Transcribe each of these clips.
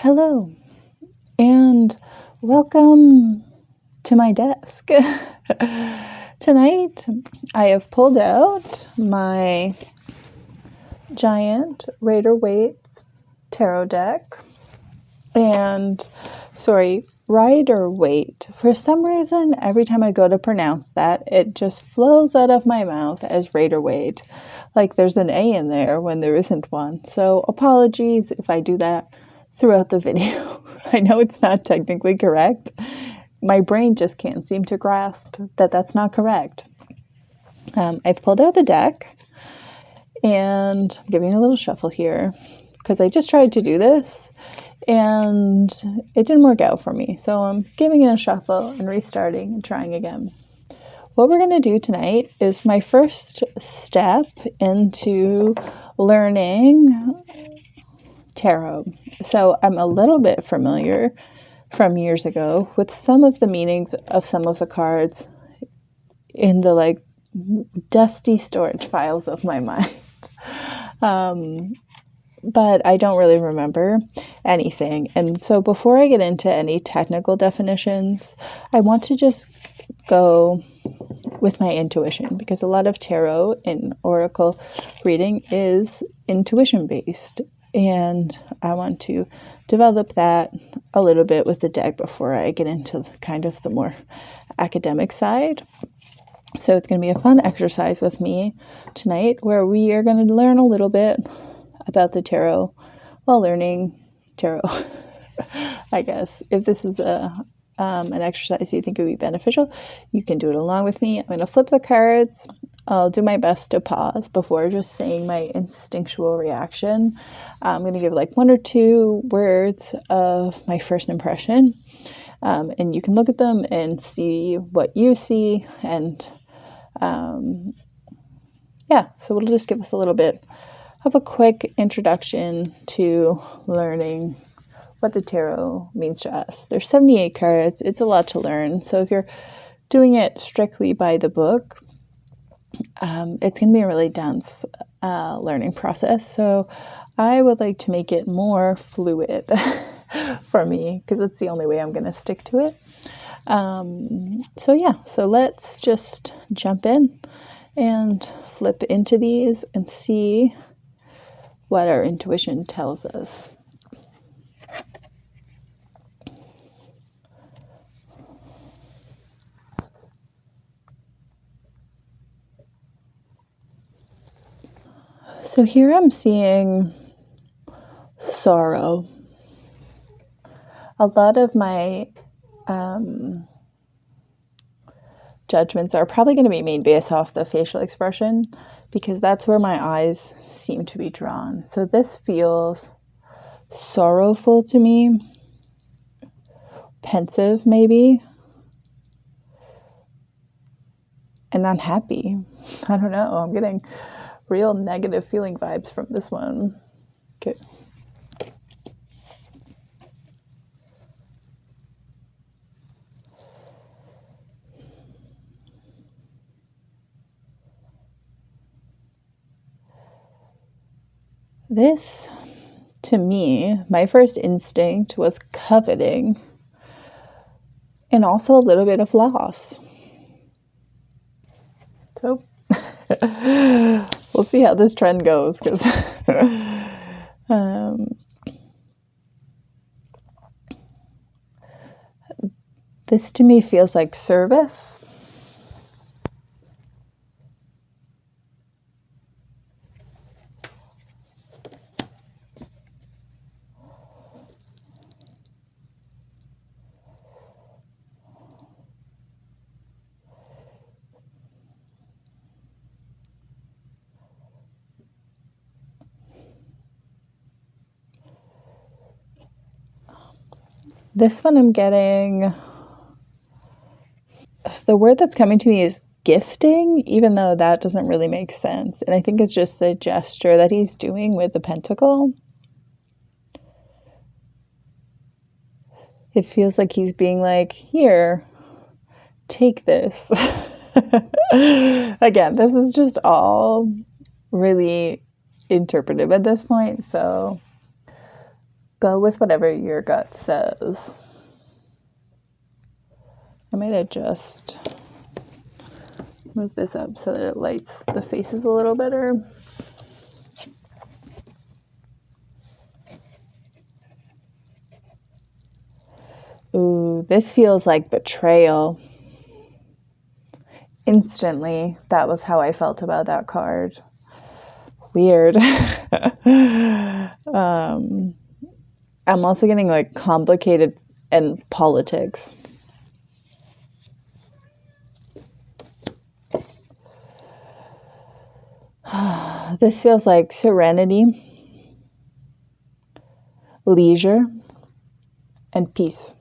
Hello, and welcome to my desk. Tonight, I have pulled out my giant rider-waite tarot deck. And, rider-waite. For some reason, every time I go to pronounce that, it just flows out of my mouth as rider-waite. Like there's an A in there when there isn't one. So apologies if I do that throughout the video. I know it's not technically correct. My brain just can't seem to grasp that that's not correct. I've pulled out the deck and I'm giving a little shuffle here because I just tried to do this and it didn't work out for me. So I'm giving it a shuffle and restarting and trying again. What we're going to do tonight is my first step into learning tarot. So I'm a little bit familiar from years ago with some of the meanings of some of the cards in the dusty storage files of my mind. But I don't really remember anything. And so before I get into any technical definitions, I want to just go with my intuition, because a lot of tarot and oracle reading is intuition based. And I want to develop that a little bit with the deck before I get into kind of the more academic side. So it's going to be a fun exercise with me tonight where we are going to learn a little bit about the tarot while learning tarot. I guess if this is an exercise you think would be beneficial, you can do it along with me. I'm going to flip the cards. I'll do my best to pause before just saying my instinctual reaction. I'm going to give like one or two words of my first impression, and you can look at them and see what you see. And so it'll just give us a little bit of a quick introduction to learning what the tarot means to us. There's 78 cards. It's a lot to learn. So if you're doing it strictly by the book, it's going to be a really dense learning process. So I would like to make it more fluid for me, because that's the only way I'm going to stick to it. So let's just jump in and flip into these and see what our intuition tells us. So here I'm seeing sorrow. A lot of my judgments are probably going to be made based off the facial expression, because that's where my eyes seem to be drawn. So this feels sorrowful to me, pensive maybe, and unhappy. I don't know. I'm getting real negative feeling vibes from this one. Okay. This, to me, my first instinct was coveting and also a little bit of loss. So we'll see how this trend goes, because this to me feels like service. This one I'm getting, the word that's coming to me is gifting, even though that doesn't really make sense. And I think it's just a gesture that he's doing with the pentacle. It feels like he's being like, here, take this. Again, this is just all really interpretive at this point. So Go with whatever your gut says. I might just move this up so that it lights the faces a little better. Ooh, this feels like betrayal. Instantly, that was how I felt about that card. Weird. I'm also getting like complicated and politics. This feels like serenity, leisure, and peace.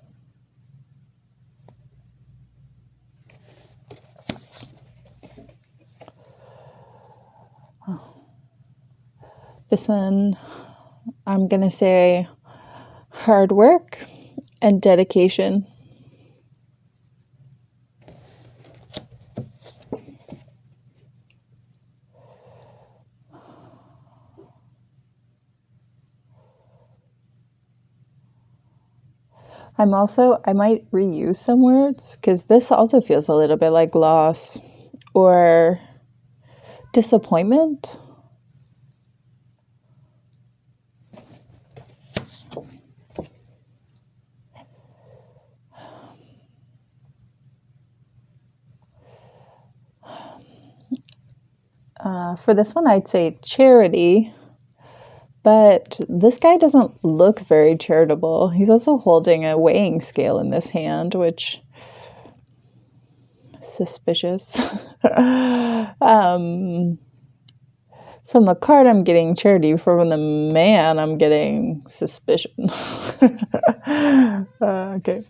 This one, I'm going to say hard work and dedication. I might reuse some words because this also feels a little bit like loss or disappointment. For this one, I'd say charity, but this guy doesn't look very charitable. He's also holding a weighing scale in this hand, which is suspicious. From the card, I'm getting charity. From the man, I'm getting suspicion. Okay.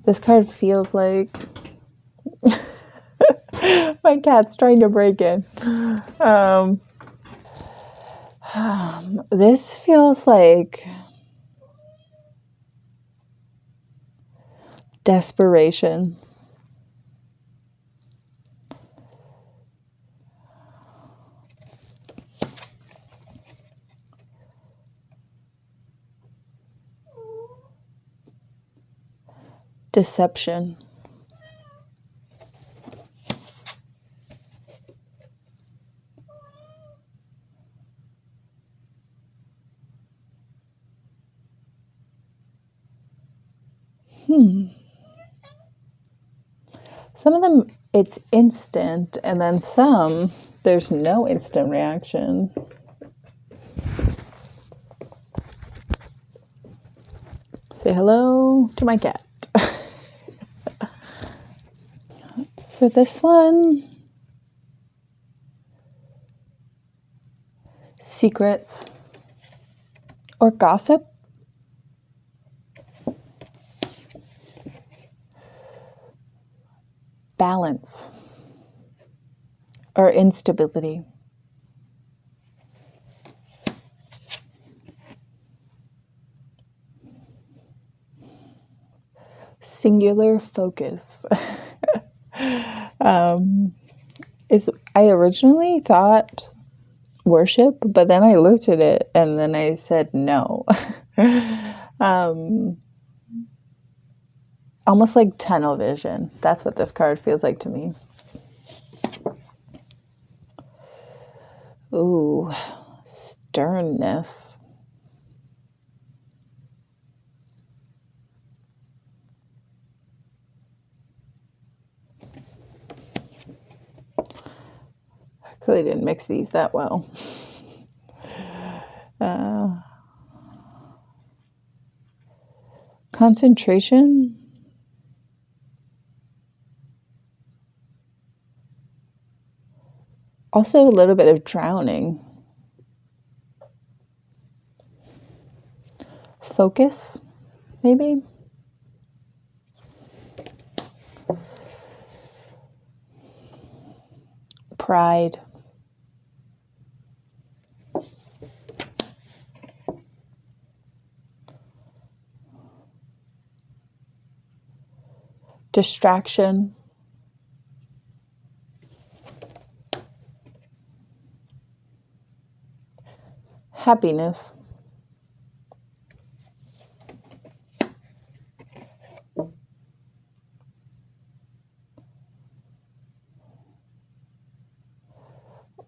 This card feels like my cat's trying to break in. This feels like desperation. Deception. Some of them, it's instant, and then some, there's no instant reaction. Say hello to my cat. For this one, secrets or gossip. Balance or instability. Singular focus. I originally thought worship, but then I looked at it and then I said no. Almost like tunnel vision. That's what this card feels like to me. Ooh, sternness. Clearly didn't mix these that well. Concentration. Also a little bit of drowning. Focus, maybe. Pride. Distraction. Happiness.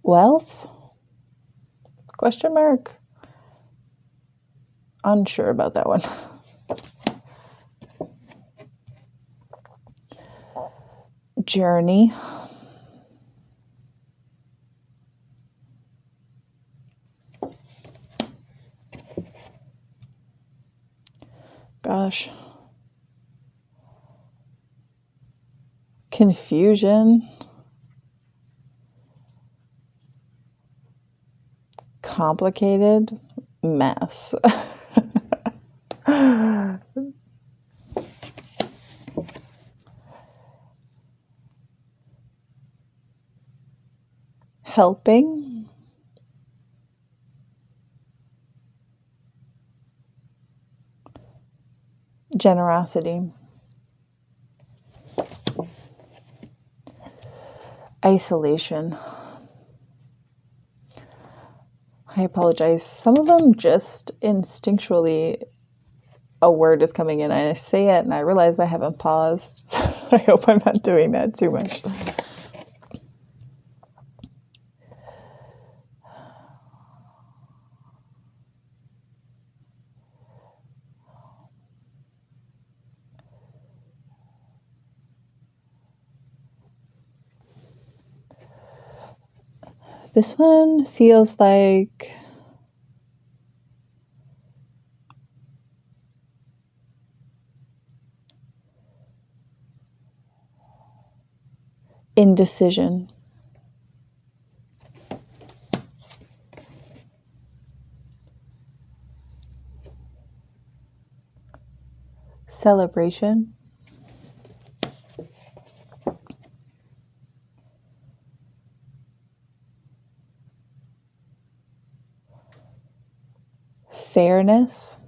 Wealth? Question mark. Unsure about that one. Journey. Gosh. Confusion. Complicated. Mess. Helping. Generosity. Isolation. I apologize. Some of them just instinctually, a word is coming in. I say it and I realize I haven't paused. So I hope I'm not doing that too much. This one feels like indecision. Celebration. Fairness.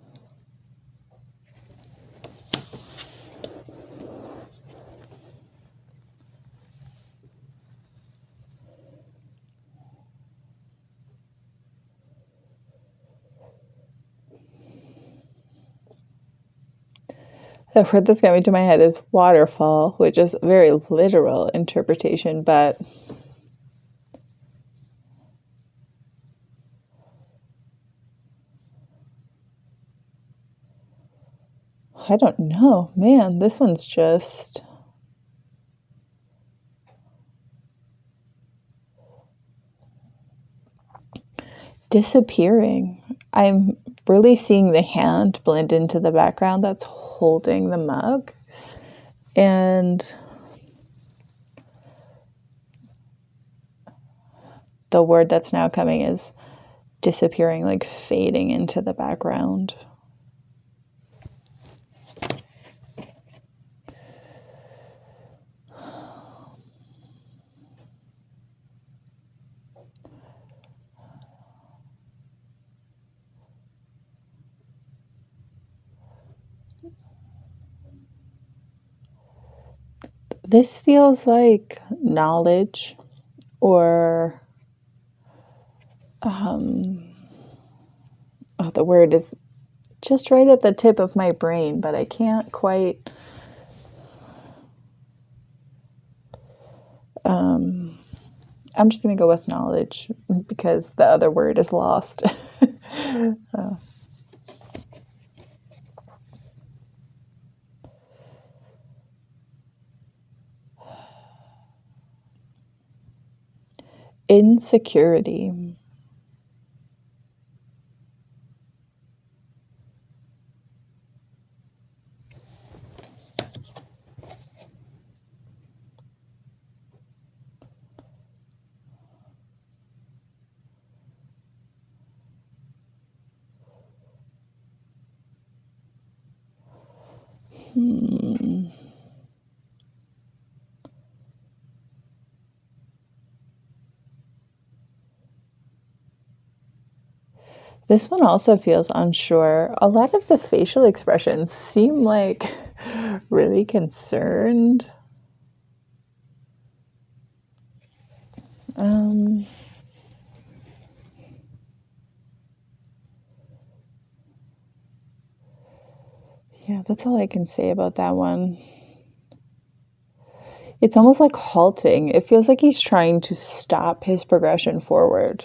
The word that's coming to my head is waterfall, which is a very literal interpretation, but I don't know. Man, this one's just disappearing. I'm really seeing the hand blend into the background that's holding the mug. And the word that's now coming is disappearing, like fading into the background. This feels like knowledge or the word is just right at the tip of my brain, but I can't quite I'm just going to go with knowledge because the other word is lost. Insecurity. This one also feels unsure. A lot of the facial expressions seem like really concerned. Yeah, that's all I can say about that one. It's almost like halting. It feels like he's trying to stop his progression forward.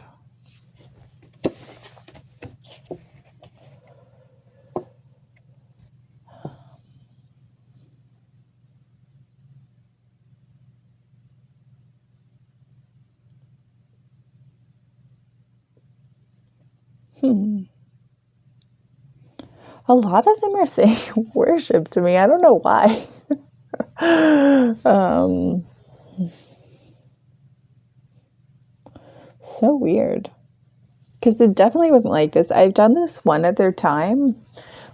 A lot of them are saying worship to me. I don't know why. So weird. Because it definitely wasn't like this. I've done this one other time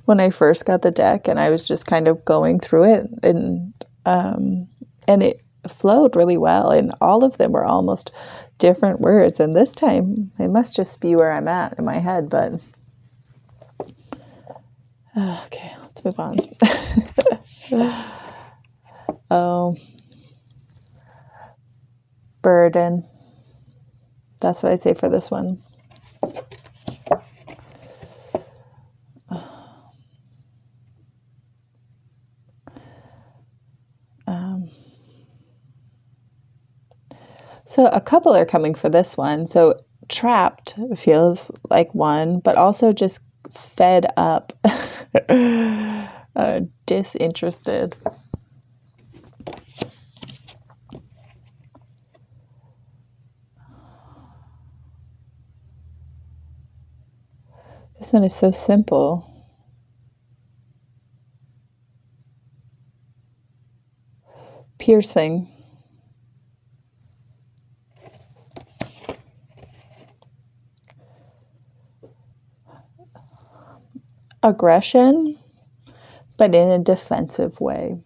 when I first got the deck, and I was just kind of going through it, and it flowed really well, and all of them were almost different words. And this time, it must just be where I'm at in my head. But okay, let's move on. Oh, burden. That's what I'd say for this one. So a couple are coming for this one. So trapped feels like one, but also just fed up, disinterested. This one is so simple. Piercing. Aggression, but in a defensive way.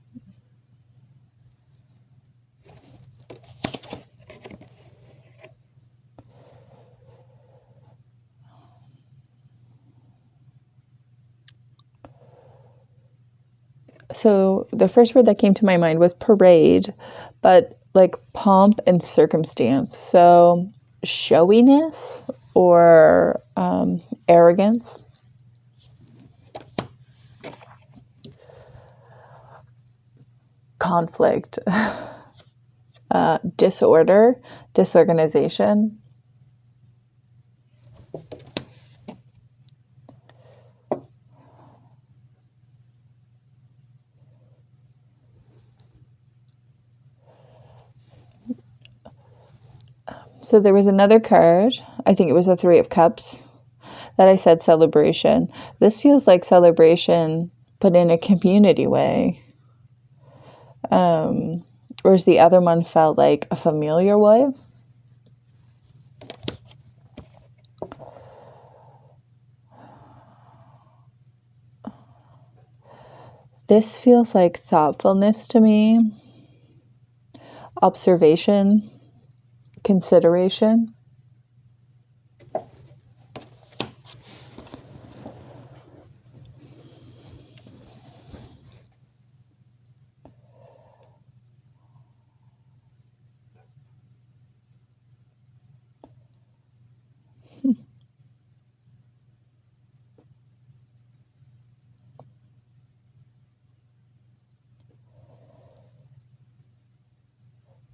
So the first word that came to my mind was parade, but like pomp and circumstance. So showiness or arrogance. Conflict, disorder, disorganization. So there was another card, I think it was a Three of Cups, that I said celebration. This feels like celebration, but in a community way. Whereas the other one felt like a familiar way. This feels like thoughtfulness to me, observation, consideration.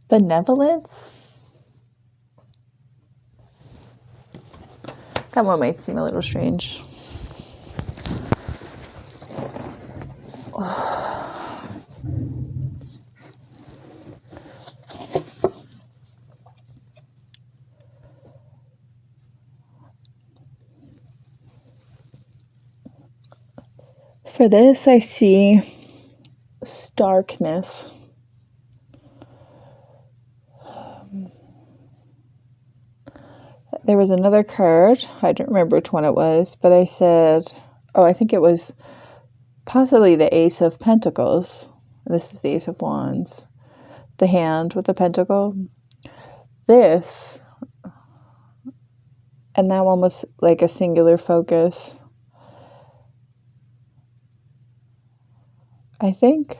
Benevolence. That one might seem a little strange. For this, I see starkness. There was another card. I don't remember which one it was, but I said, oh, I think it was possibly the Ace of Pentacles. This is the Ace of Wands. The hand with the pentacle. This, and that one was like a singular focus. I think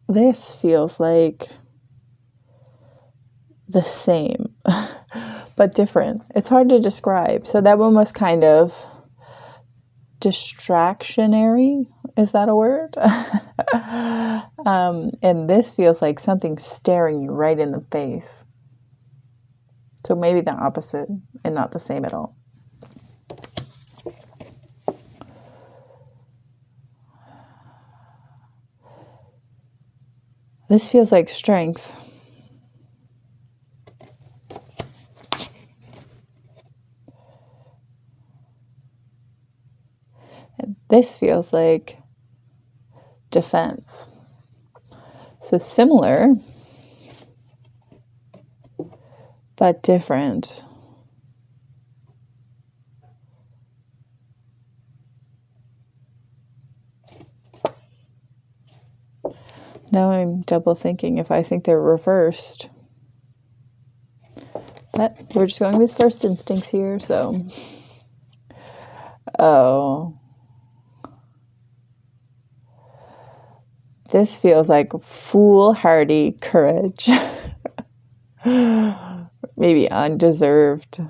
this feels like the same, but different. It's hard to describe. So that one was kind of distractionary. Is that a word? And this feels like something staring you right in the face. So maybe the opposite and not the same at all. This feels like strength. And this feels like defense. So similar, but different. Now I'm double thinking if I think they're reversed. But we're just going with first instincts here, so. Oh. This feels like foolhardy courage. Maybe undeserved.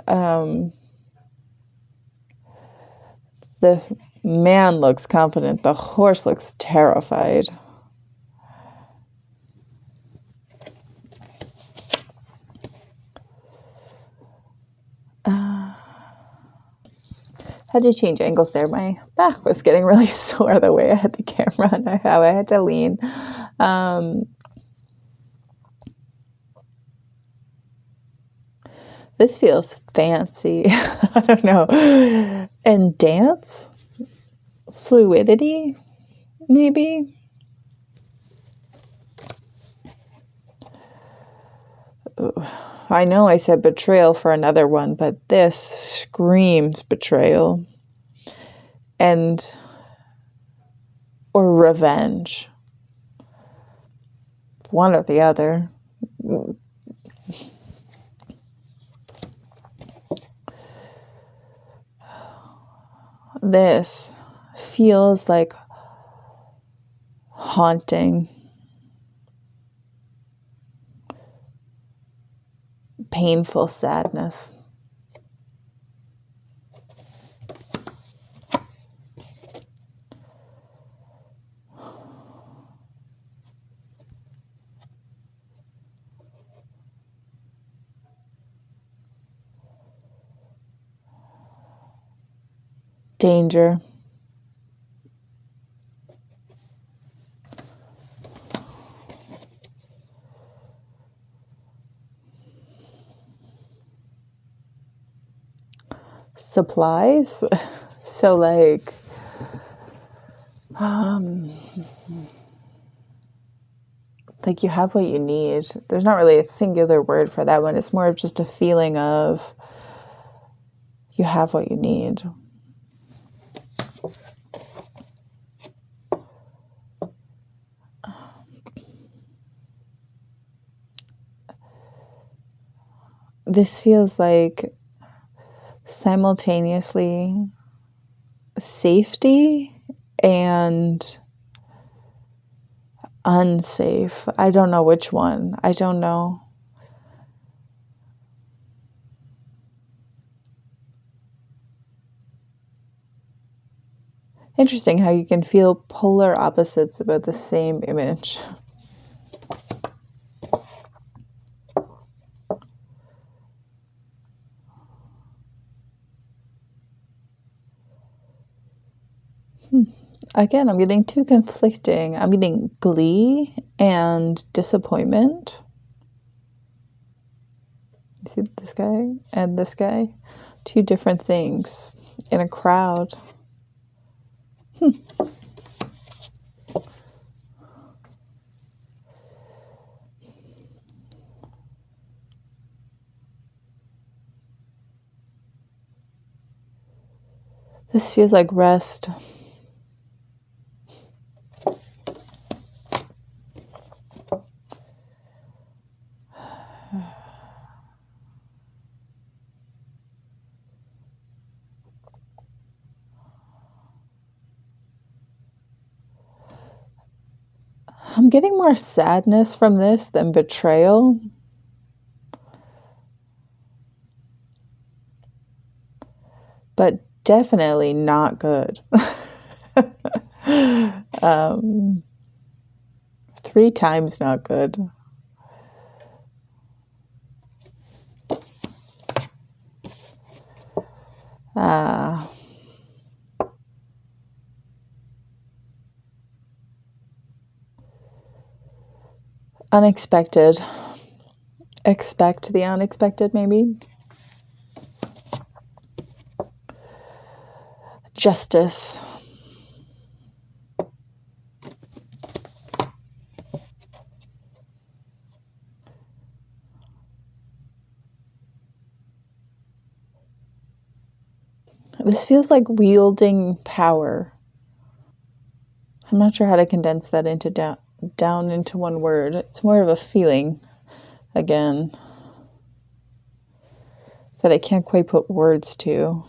The man looks confident. The horse looks terrified. Had to change angles there. My back was getting really sore the way I had the camera and how I had to lean. This feels fancy. I don't know. And dance? Fluidity? Maybe? I know I said betrayal for another one, but this screams betrayal. Or revenge. One or the other. This feels like haunting, painful sadness. Danger. Supplies. So like you have what you need. There's not really a singular word for that one. It's more of just a feeling of you have what you need. This feels like simultaneously safety and unsafe. I don't know which one. I don't know. Interesting how you can feel polar opposites about the same image. Again, I'm getting two conflicting. I'm getting glee and disappointment. You see this guy and this guy? Two different things in a crowd. This feels like rest. I'm getting more sadness from this than betrayal. But definitely not good. 3 times not good. Unexpected. Expect the unexpected, maybe. Justice. This feels like wielding power. I'm not sure how to condense that into down into one word. It's more of a feeling, again, that I can't quite put words to.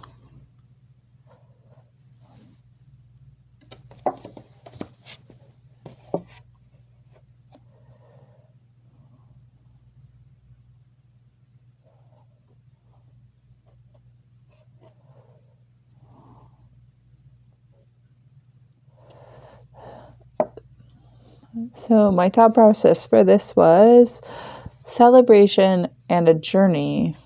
So my thought process for this was celebration and a journey.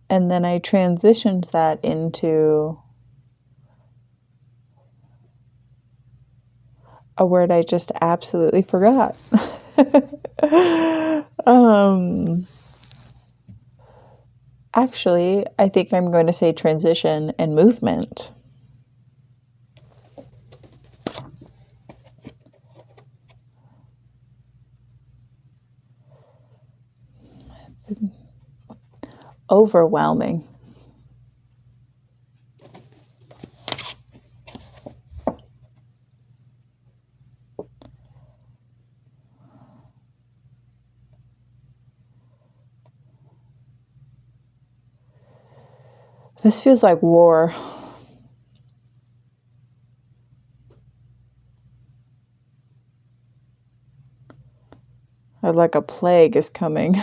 And then I transitioned that into a word I just absolutely forgot. Actually, I think I'm going to say transition and movement. Overwhelming. This feels like war. Or like a plague is coming.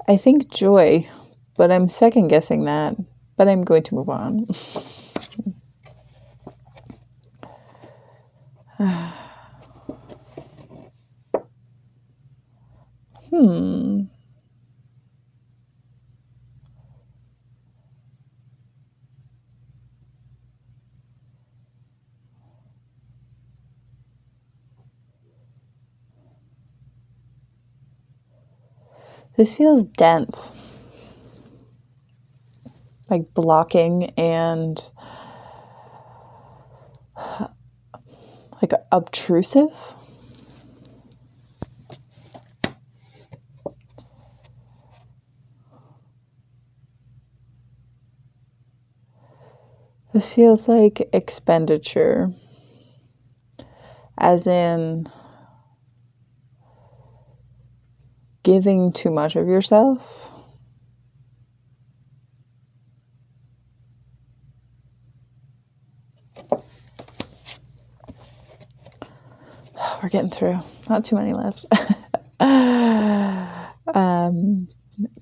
I think joy, but I'm second guessing that. But I'm going to move on. This feels dense. Like blocking and like obtrusive. This feels like expenditure, as in giving too much of yourself. We're getting through. Not too many left.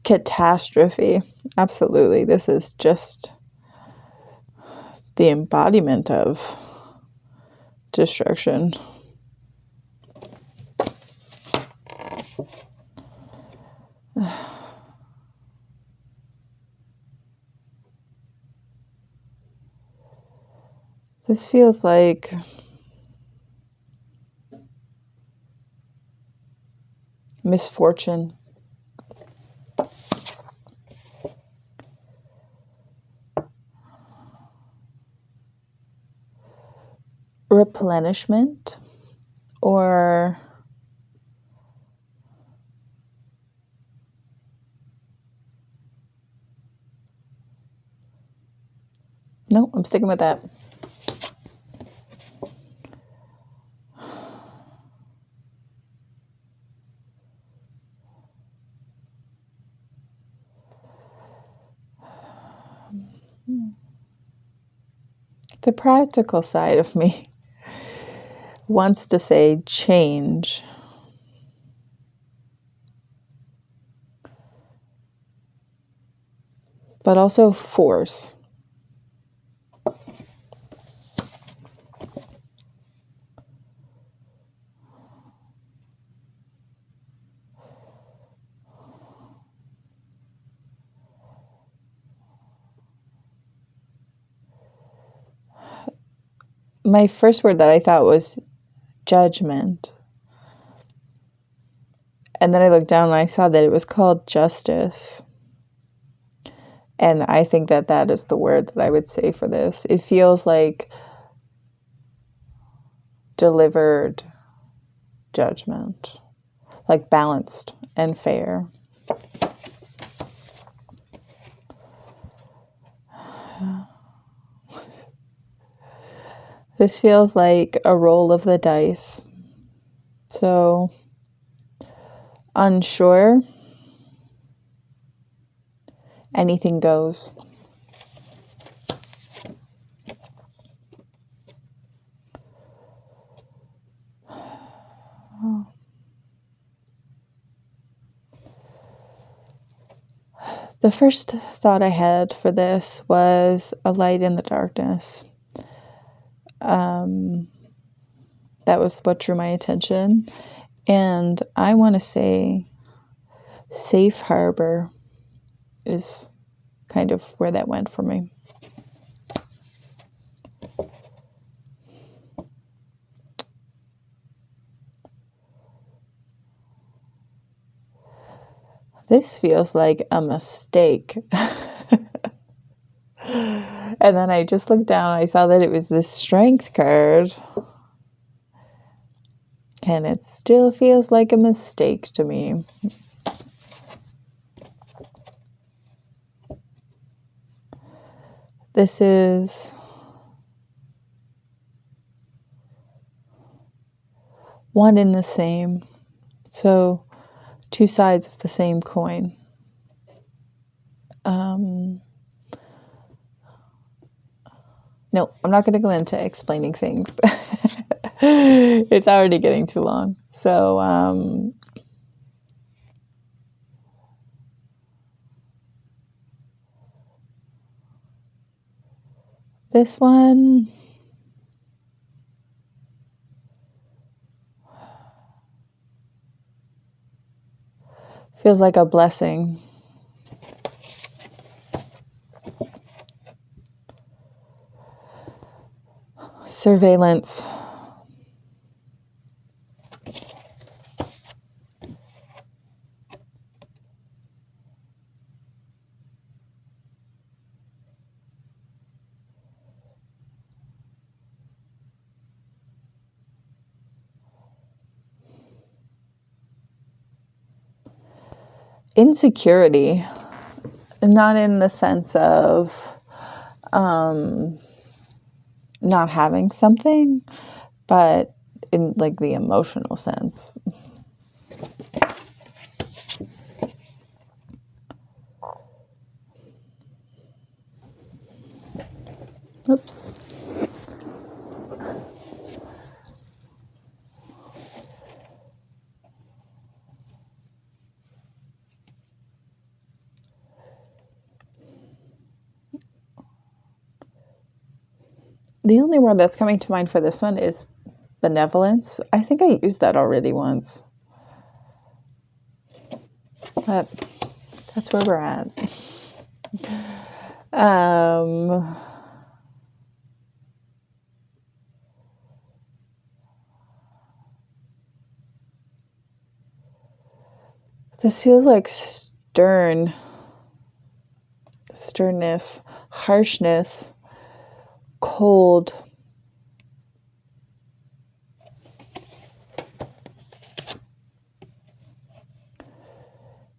Catastrophe. Absolutely. This is just the embodiment of destruction. This feels like misfortune. Replenishment, or no, I'm sticking with that. The practical side of me wants to say change. But also force. My first word that I thought was judgment. And then I looked down and I saw that it was called justice. And I think that that is the word that I would say for this. It feels like delivered judgment, like balanced and fair. This feels like a roll of the dice. So, unsure, anything goes. The first thought I had for this was a light in the darkness. That was what drew my attention. And I want to say safe harbor is kind of where that went for me. This feels like a mistake. And then I just looked down and I saw that it was this strength card. And it still feels like a mistake to me. This is one in the same. So, two sides of the same coin. No, I'm not going to go into explaining things. It's already getting too long. So, this one feels like a blessing. Surveillance. Insecurity. Not in the sense of not having something, but in like the emotional sense. Oops. The only word that's coming to mind for this one is benevolence. I think I used that already once. But that's where we're at. This feels like sternness, harshness, cold.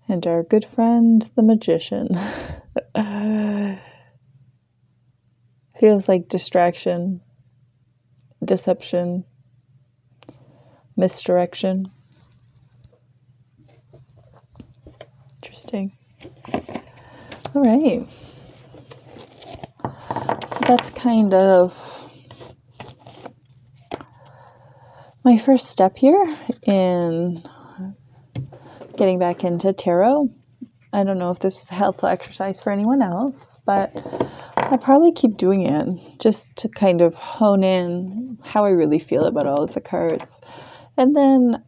And our good friend, the magician. Feels like distraction, deception, misdirection. Interesting. All right. So that's kind of my first step here in getting back into tarot. I don't know if this was a helpful exercise for anyone else, but I'll probably keep doing it just to kind of hone in how I really feel about all of the cards. And then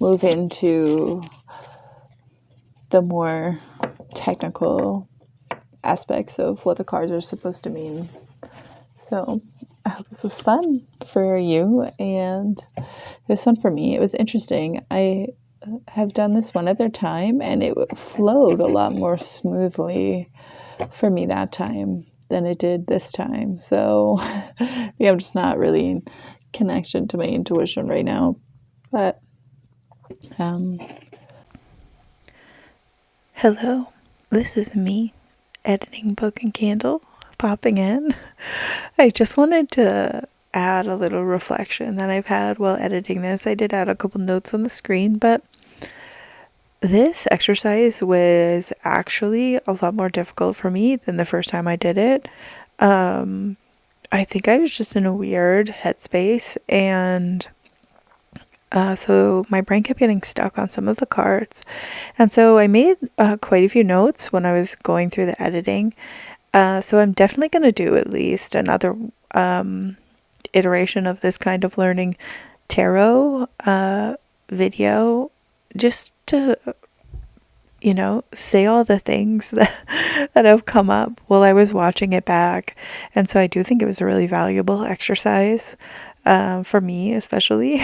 move into the more technical aspects of what the cards are supposed to mean. So I hope this was fun for you, and it was fun for me. It was interesting. I have done this one other time, and it flowed a lot more smoothly for me that time than it did this time. So yeah, I'm just not really in connection to my intuition right now. But hello, this is me editing Book and Candle popping in. I just wanted to add a little reflection that I've had while editing this. I did add a couple notes on the screen, but this exercise was actually a lot more difficult for me than the first time I did it. I think I was just in a weird headspace, and so my brain kept getting stuck on some of the cards. And so I made quite a few notes when I was going through the editing. So I'm definitely going to do at least another iteration of this kind of learning tarot video, just to, say all the things that have come up while I was watching it back. And so I do think it was a really valuable exercise for me, especially.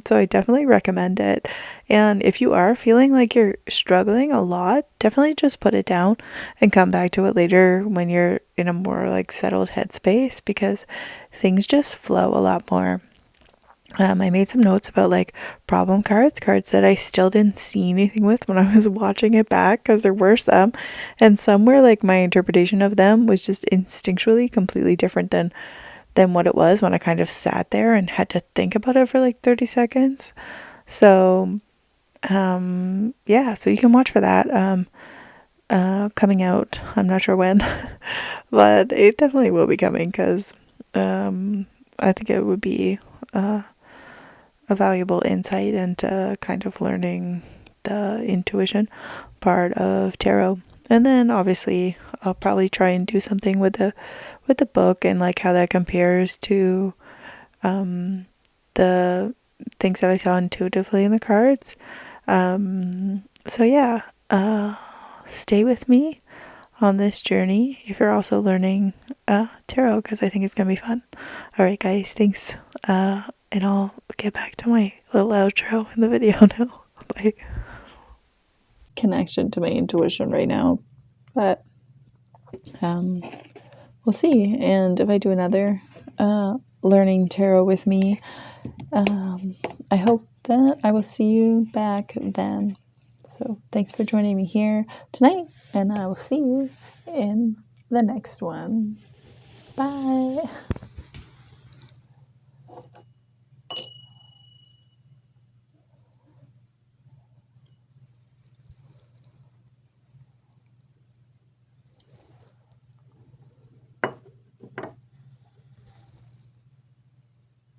So I definitely recommend it. And if you are feeling like you're struggling a lot, definitely just put it down and come back to it later when you're in a more like settled headspace, because things just flow a lot more. I made some notes about like problem cards that I still didn't see anything with when I was watching it back, because there were some, and some where like my interpretation of them was just instinctually completely different than what it was when I kind of sat there and had to think about it for like 30 seconds. So yeah, so you can watch for that coming out. I'm not sure when, but it definitely will be coming, because I think it would be a valuable insight into kind of learning the intuition part of tarot. And then obviously I'll probably try and do something with the book and like how that compares to the things that I saw intuitively in the cards. So yeah, stay with me on this journey if you're also learning tarot, because I think it's gonna be fun. All right, guys, thanks. And I'll get back to my little outro in the video now. Bye. Connection to my intuition right now, but we'll see. And if I do another learning tarot with me, I hope that I will see you back then. So thanks for joining me here tonight, and I will see you in the next one. Bye.